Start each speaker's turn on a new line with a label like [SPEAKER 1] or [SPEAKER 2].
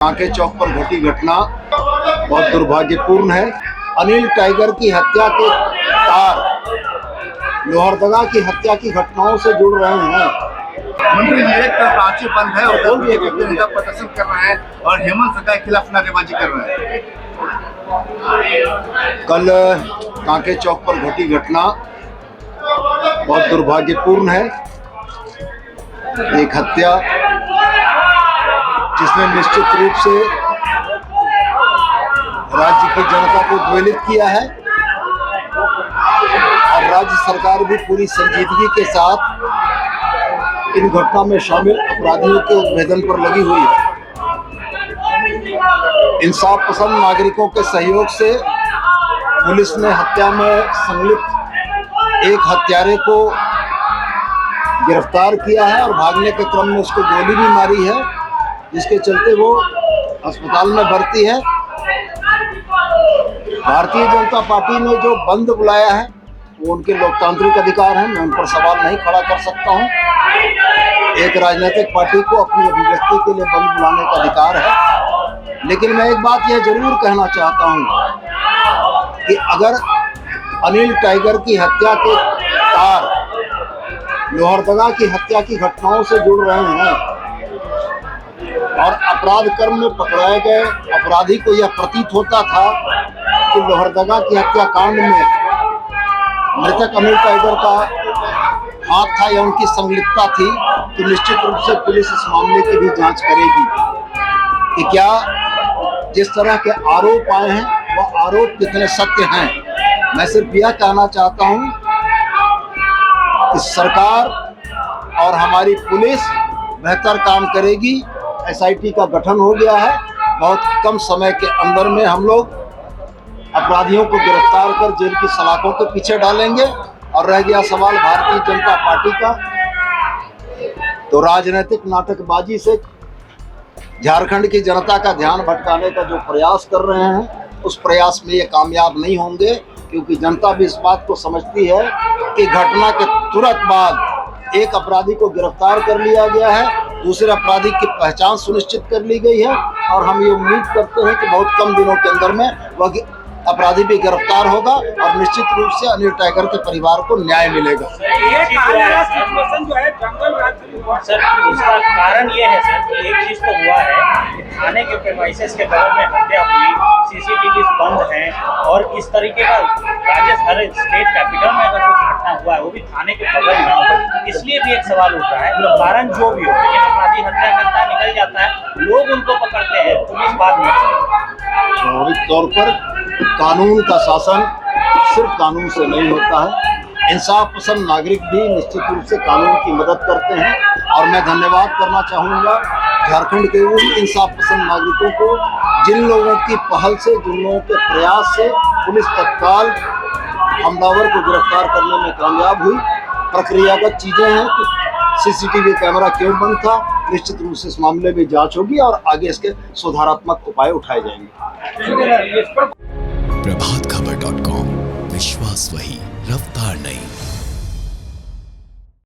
[SPEAKER 1] कांके चौक पर घटी घटना बहुत दुर्भाग्यपूर्ण है। अनिल टाइगर की हत्या के तार लोहरदगा की हत्या की घटनाओं से जुड़ रहे हैं।
[SPEAKER 2] मंत्री जी एक तरफ रांची बंद है और दूसरी तरफ प्रदर्शन कर रहे हैं और हेमंत सरकार के खिलाफ नारेबाजी कर रहे हैं।
[SPEAKER 1] कल कांके चौक पर घटी घटना बहुत दुर्भाग्यपूर्ण है। एक हत्या जिसने निश्चित रूप से राज्य की जनता को द्वेलित किया है और राज्य सरकार भी पूरी संजीदगी के साथ इन घटना में शामिल अपराधियों के उद्भेदन पर लगी हुई है। इंसाफ पसंद नागरिकों के सहयोग से पुलिस ने हत्या में संलिप्त एक हत्यारे को गिरफ्तार किया है और भागने के क्रम में उसको गोली भी मारी है, जिसके चलते वो अस्पताल में भर्ती है। भारतीय जनता पार्टी ने जो बंद बुलाया है वो उनके लोकतांत्रिक अधिकार हैं, मैं उन पर सवाल नहीं खड़ा कर सकता हूं। एक राजनीतिक पार्टी को अपनी अभिव्यक्ति के लिए बंद बुलाने का अधिकार है, लेकिन मैं एक बात यह जरूर कहना चाहता हूं कि अगर अनिल टाइगर की हत्या के तार लोहरदगा की हत्या की घटनाओं से जुड़ रहे हैं और अपराध कर्म में पकड़ाए गए अपराधी को यह प्रतीत होता था कि लोहरदगा की हत्याकांड में मृतक अनिल टाइगर का हाथ था या उनकी संलिप्तता थी, तो निश्चित रूप से पुलिस इस मामले की भी जांच करेगी कि क्या जिस तरह के आरोप आए हैं वह आरोप कितने सत्य हैं। मैं सिर्फ यह कहना चाहता हूं कि सरकार और हमारी पुलिस बेहतर काम करेगी। एसआईटी का गठन हो गया है, बहुत कम समय के अंदर में हम लोग अपराधियों को गिरफ्तार कर जेल की सलाखों के पीछे डालेंगे। और रह गया सवाल भारतीय जनता पार्टी का, तो राजनीतिक नाटकबाजी से झारखंड की जनता का ध्यान भटकाने का जो प्रयास कर रहे हैं उस प्रयास में ये कामयाब नहीं होंगे, क्योंकि जनता भी इस बात को समझती है कि घटना के तुरंत बाद एक अपराधी को गिरफ्तार कर लिया गया है, दूसरे अपराधी की पहचान सुनिश्चित कर ली गई है और हम ये उम्मीद करते हैं कि बहुत कम दिनों के अंदर में वह अपराधी भी गिरफ्तार होगा और निश्चित रूप से अनिल टाइगर के परिवार को न्याय मिलेगा।
[SPEAKER 3] सर, उसका कारण ये है सर कि एक चीज तो हुआ है कि थाने के प्रेमाइसेस के बगल में हत्या हुई, सीसीटीवी बंद हैं और इस तरीके का हर स्टेट कैपिटल में अगर कुछ घटना हुआ है वो भी थाने के बगल में होगा, इसलिए भी एक सवाल उठ रहा है। कारण जो भी हो, लेकिन अपराधी हत्या करता निकल जाता है, लोग उनको पकड़ते हैं, पुलिस बाद में।
[SPEAKER 1] स्वाभाविक तौर पर कानून का शासन सिर्फ कानून से नहीं होता है। इंसाफ पसंद नागरिक भी निश्चित रूप से कानून की मदद करते हैं और मैं धन्यवाद करना चाहूँगा झारखंड के उन इंसाफ पसंद नागरिकों को जिन लोगों की पहल से, जिन लोगों के प्रयास से पुलिस तत्काल हमलावर को गिरफ्तार करने में कामयाब हुई। प्रक्रियागत चीजें हैं कि सीसीटीवी कैमरा क्यों बंद था, निश्चित रूप से इस मामले में जांच होगी और आगे इसके सुधारात्मक उपाय उठाए जाएंगे।
[SPEAKER 4] प्रभातखबर.com, विश्वास वही, रफ्तार नहीं।